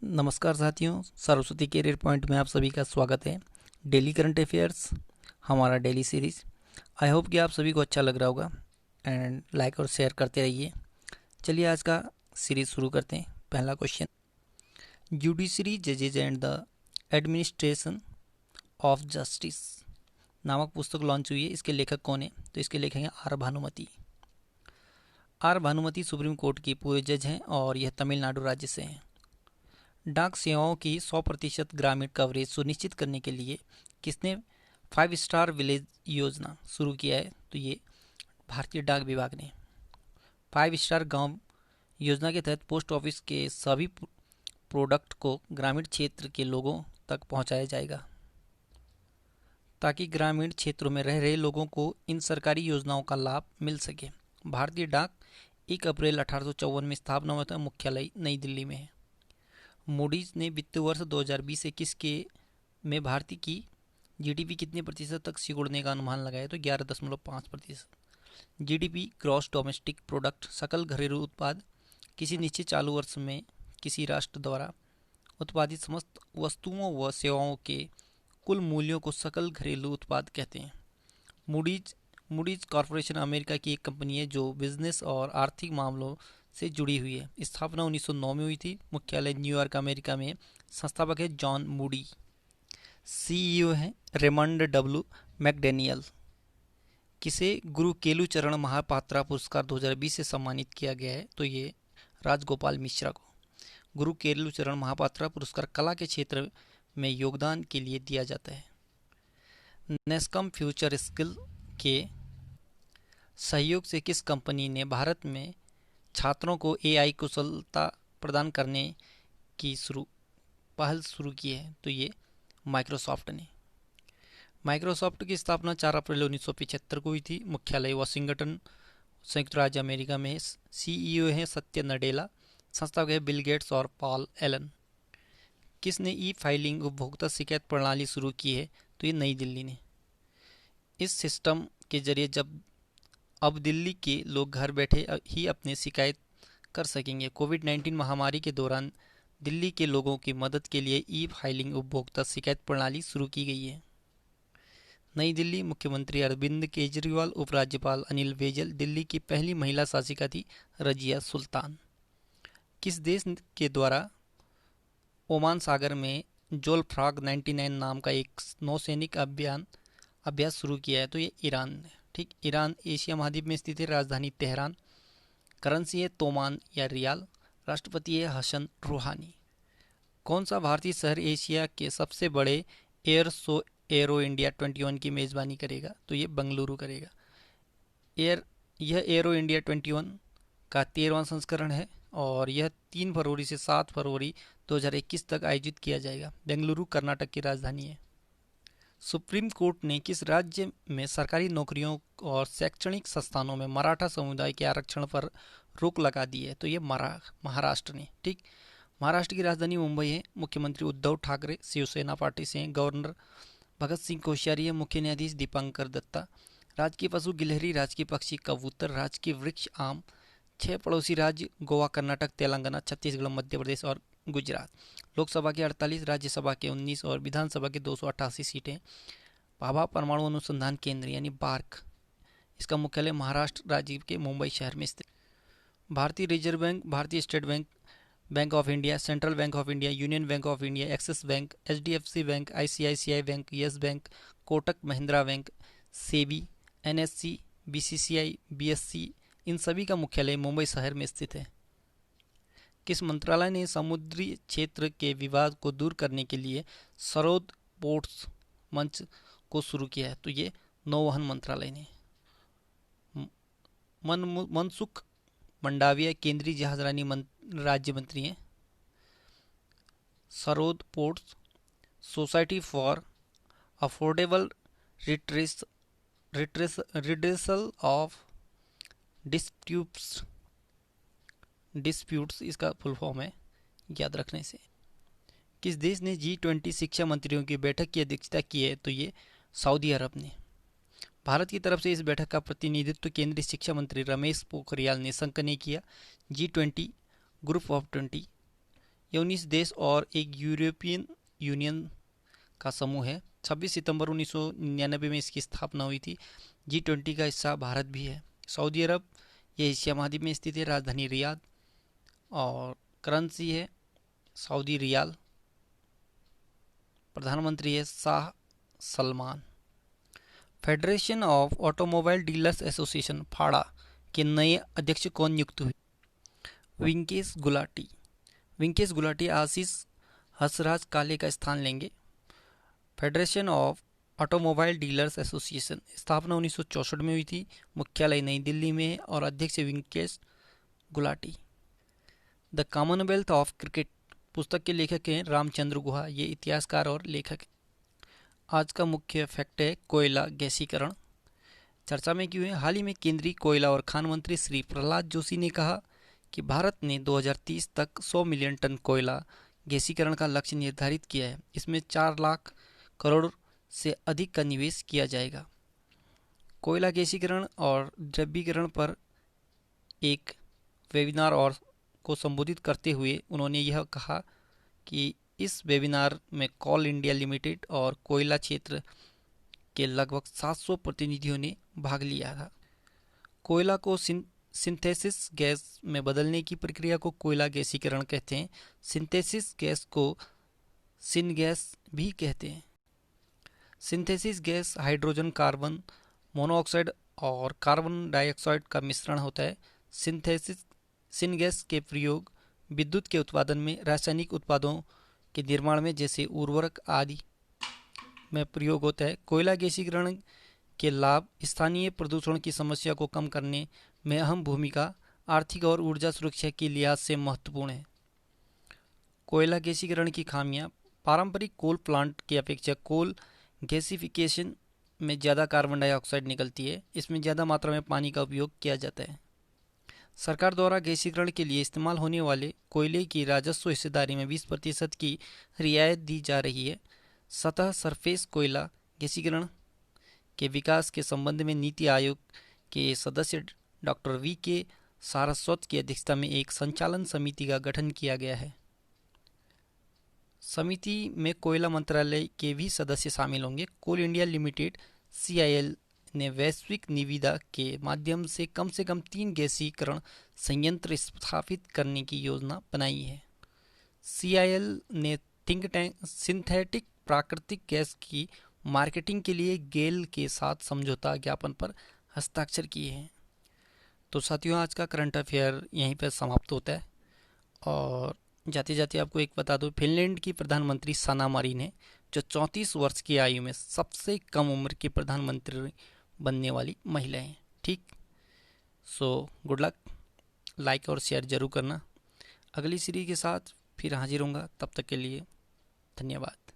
नमस्कार साथियों, Saraswati career point में आप सभी का स्वागत है। डेली करंट अफेयर्स हमारा डेली सीरीज। आई होप कि आप सभी को अच्छा लग रहा होगा एंड लाइक और शेयर करते रहिए। चलिए आज का सीरीज शुरू करते हैं। पहला क्वेश्चन, जुडिशरी जजेज and the administration of justice नामक पुस्तक लॉन्च हुई है। इसके लेखक कौन है? तो इसके लेखक हैं R Bhanumathi. R Bhanumathi supreme court की पूर्व जज हैं और यह तमिलनाडु राज्य से हैं। डाक सेवाओं की 100% ग्रामीण कवरेज सुनिश्चित करने के लिए किसने 5 स्टार विलेज योजना शुरू किया है? तो ये भारतीय डाक विभाग ने। 5 स्टार गांव योजना के तहत पोस्ट ऑफिस के सभी प्रोडक्ट को ग्रामीण क्षेत्र के लोगों तक पहुंचाया जाएगा ताकि ग्रामीण क्षेत्रों में रह रहे लोगों को इन सरकारी योजनाओं का लाभ मिल सके। भारतीय डाक 1 अप्रैल 1854 में स्थापना हुआ था। मुख्यालय नई दिल्ली में है। मूडीज ने वित्तीय वर्ष 2020-21 के में भारतीय की जीडीपी कितने प्रतिशत तक सिकुड़ने का अनुमान लगाया? तो 11.5%। जीडीपी ग्रॉस डोमेस्टिक प्रोडक्ट सकल घरेलू उत्पाद किसी निश्चित चालू वर्ष में किसी राष्ट्र द्वारा उत्पादित समस्त वस्तुओं व सेवाओं के कुल मूल्यों को सकल घरेलू उत्पाद कहते हैं। मूडीज मूडीज कॉरपोरेशन अमेरिका की एक कंपनी है जो बिजनेस और आर्थिक मामलों से जुड़ी हुई है। स्थापना 1909 में हुई थी। मुख्यालय न्यूयॉर्क अमेरिका में। संस्थापक है जॉन मूडी। सीईओ है रेमंड डब्ल्यू मैकडैनियल। किसे गुरु केलुचरण महापात्रा पुरस्कार 2020 से सम्मानित किया गया है? तो ये राजगोपाल मिश्रा को गुरु केलुचरण महापात्रा पुरस्कार कला के क्षेत्र में योगदान के लिए दिया जाता है। नेस्कम फ्यूचर स्किल के सहयोग से किस कंपनी ने भारत में छात्रों को एआई कुशलता प्रदान करने की पहल शुरू की है? तो ये माइक्रोसॉफ्ट ने। माइक्रोसॉफ्ट की स्थापना 4 अप्रैल 1975 को हुई थी। मुख्यालय वाशिंगटन, संयुक्त राज्य अमेरिका में। सीईओ हैं सत्य नडेला। संस्थापक है बिल गेट्स और पॉल एलन। किसने ई फाइलिंग उपभोक्ता शिकायत प्रणाली शुरू की है? तो ये नई दिल्ली ने। इस सिस्टम के जरिए अब दिल्ली के लोग घर बैठे ही अपनी शिकायत कर सकेंगे। कोविड-19 महामारी के दौरान दिल्ली के लोगों की मदद के लिए ई फाइलिंग उपभोक्ता शिकायत प्रणाली शुरू की गई है। नई दिल्ली। मुख्यमंत्री अरविंद केजरीवाल। उपराज्यपाल अनिल बैजल। दिल्ली की पहली महिला शासिका थी रजिया सुल्तान। किस देश के द्वारा ओमान सागर में जोलफ्रॉग 99 नाम का एक नौसैनिक अभ्यास शुरू किया है? तो ये ईरान ने। ठीक, ईरान एशिया महाद्वीप में स्थित है। राजधानी तेहरान। करेंसी है तोमान या रियाल। राष्ट्रपति है हसन रूहानी। कौन सा भारतीय शहर एशिया के सबसे बड़े एयर शो एरो इंडिया 21 की मेजबानी करेगा? तो ये बेंगलुरु करेगा। यह एरो इंडिया 21 का 13वां संस्करण है और यह 3 फरवरी से 7 फरवरी 2021 तक आयोजित किया जाएगा। बेंगलुरु कर्नाटक की राजधानी है। सुप्रीम कोर्ट ने किस राज्य में सरकारी नौकरियों और शैक्षणिक संस्थानों में मराठा समुदाय के आरक्षण पर रोक लगा दी है? तो ये महाराष्ट्र ने। ठीक, महाराष्ट्र की राजधानी मुंबई है। मुख्यमंत्री उद्धव ठाकरे शिवसेना पार्टी से हैं। गवर्नर भगत सिंह कोश्यारी है। मुख्य न्यायाधीश दीपांकर दत्ता। राजकीय पशु गिलहरी। राजकीय पक्षी कबूतर। राजकीय वृक्ष आम। 6 पड़ोसी राज्य गोवा, कर्नाटक, तेलंगाना, छत्तीसगढ़, मध्य प्रदेश और गुजरात। लोकसभा के 48, राज्यसभा के 19 और विधानसभा के 288 सीटें। भाभा परमाणु अनुसंधान केंद्र यानी बार्क, इसका मुख्यालय महाराष्ट्र राज्य के मुंबई शहर में स्थित। भारतीय रिजर्व बैंक, भारतीय State Bank, Bank of India, Central Bank of India, Union Bank of India, Axis Bank, HDFC Bank, ICICI Bank, Yes Bank, Kotak Mahindra Bank, SEBI, NSC, BCCI, BSC, इन सभी का मुख्यालय मुंबई शहर में स्थित है। किस मंत्रालय ने समुद्री क्षेत्र के विवाद को दूर करने के लिए सरोद पोर्ट्स मंच को शुरू किया है? तो ये नौवहन मंत्रालय ने। मनसुख मंडाविया केंद्रीय जहाजरानी राज्य मंत्री हैं। Sarod ports society for affordable redressal of disputes इसका फुल फॉर्म है, याद रखने से। किस देश ने G20 शिक्षा मंत्रियों की बैठक की अध्यक्षता की है? तो ये सऊदी अरब ने। भारत की तरफ से इस बैठक का प्रतिनिधित्व केंद्रीय शिक्षा मंत्री रमेश पोखरियाल निशंक ने किया। G20 ग्रुप ऑफ 20 ये 19 देश और एक यूरोपियन यूनियन का समूह है। 26 सितंबर 1999 में इसकी स्थापना हुई थी। G20 का हिस्सा भारत भी है। सऊदी अरब, ये एशिया महाद्वीप में स्थित है। राजधानी रियाद और करेंसी है सऊदी रियाल। प्रधानमंत्री है Shah Salman. Federation of Automobile Dealers Association FADA के नए अध्यक्ष कौन नियुक्त हुए? विंकेश गुलाटी। विंकेश गुलाटी आशीष हंसराज काले का स्थान लेंगे। Federation of Automobile Dealers association स्थापना 1964 में हुई थी। मुख्यालय नई दिल्ली में है और अध्यक्ष Vinkesh Gulati. The Commonwealth of Cricket पुस्तक के लेखक हैं रामचंद्र गुहा। ये इतिहासकार और लेखक हैं। आज का मुख्य फैक्ट है कोयला गैसीकरण। चर्चा में क्यों है? हाल ही में केंद्रीय कोयला और खान मंत्री श्री प्रहलाद जोशी ने कहा कि भारत ने 2030 तक 100 मिलियन टन कोयला गैसीकरण का लक्ष्य निर्धारित किया है। इसमें 4 लाख करोड़ से अधिक का निवेश किया जाएगा। कोयला गैसीकरण और द्रवीकरण पर एक वेबिनार और को संबोधित करते हुए उन्होंने यह कहा कि इस वेबिनार में कोल इंडिया लिमिटेड और कोयला क्षेत्र के लगभग 700 प्रतिनिधियों ने भाग लिया था। कोयला को सिंथेसिस गैस में बदलने की प्रक्रिया को कोयला गैसीकरण कहते हैं। सिंथेसिस गैस को सिनगैस भी कहते हैं। Synthesis gas hydrogen, carbon monoxide और कार्बन डाइऑक्साइड का मिश्रण होता है। सिंथेसिस सिनगैस के प्रयोग विद्युत के उत्पादन में, रासायनिक उत्पादों के निर्माण में जैसे उर्वरक आदि में प्रयोग होता है। कोयला गैसीकरण के लाभ स्थानीय प्रदूषण की समस्या को कम करने में अहम भूमिका, आर्थिक और ऊर्जा सुरक्षा के लिहाज से महत्वपूर्ण है। कोयला गैसीकरण की खामियां: पारंपरिक कोल प्लांट की अपेक्षा कोल गैसिफिकेशन में ज़्यादा कार्बन डाइऑक्साइड निकलती है। इसमें ज़्यादा मात्रा में पानी का उपयोग किया जाता है। सरकार द्वारा गैसीकरण के लिए इस्तेमाल होने वाले कोयले की राजस्व हिस्सेदारी में 20% की रियायत दी जा रही है। सतह सरफेस कोयला गैसीकरण के विकास के संबंध में नीति आयोग के सदस्य डॉक्टर V.K. सारस्वत की अध्यक्षता में एक संचालन समिति का गठन किया गया है। समिति में कोयला मंत्रालय के भी सदस्य शामिल होंगे। कोल इंडिया लिमिटेड CIL ने वैश्विक निविदा के माध्यम से कम 3 गैसीकरण संयंत्र स्थापित करने की योजना बनाई है। CIL ने थिंक टैंक सिंथेटिक प्राकृतिक गैस की मार्केटिंग के लिए गेल के साथ समझौता ज्ञापन पर हस्ताक्षर किए हैं। तो साथियों, आज का करंट अफेयर यहीं पर समाप्त होता है। और जाते जाते आपको एक बता दूं, फिनलैंड की प्रधानमंत्री सना मरीन है, जो 34 वर्ष की आयु में सबसे कम उम्र की प्रधानमंत्री बनने वाली महिला हैं। ठीक, सो गुड लक। लाइक और शेयर जरूर करना। अगली सीरीज के साथ फिर हाजिर होऊंगा। तब तक के लिए धन्यवाद।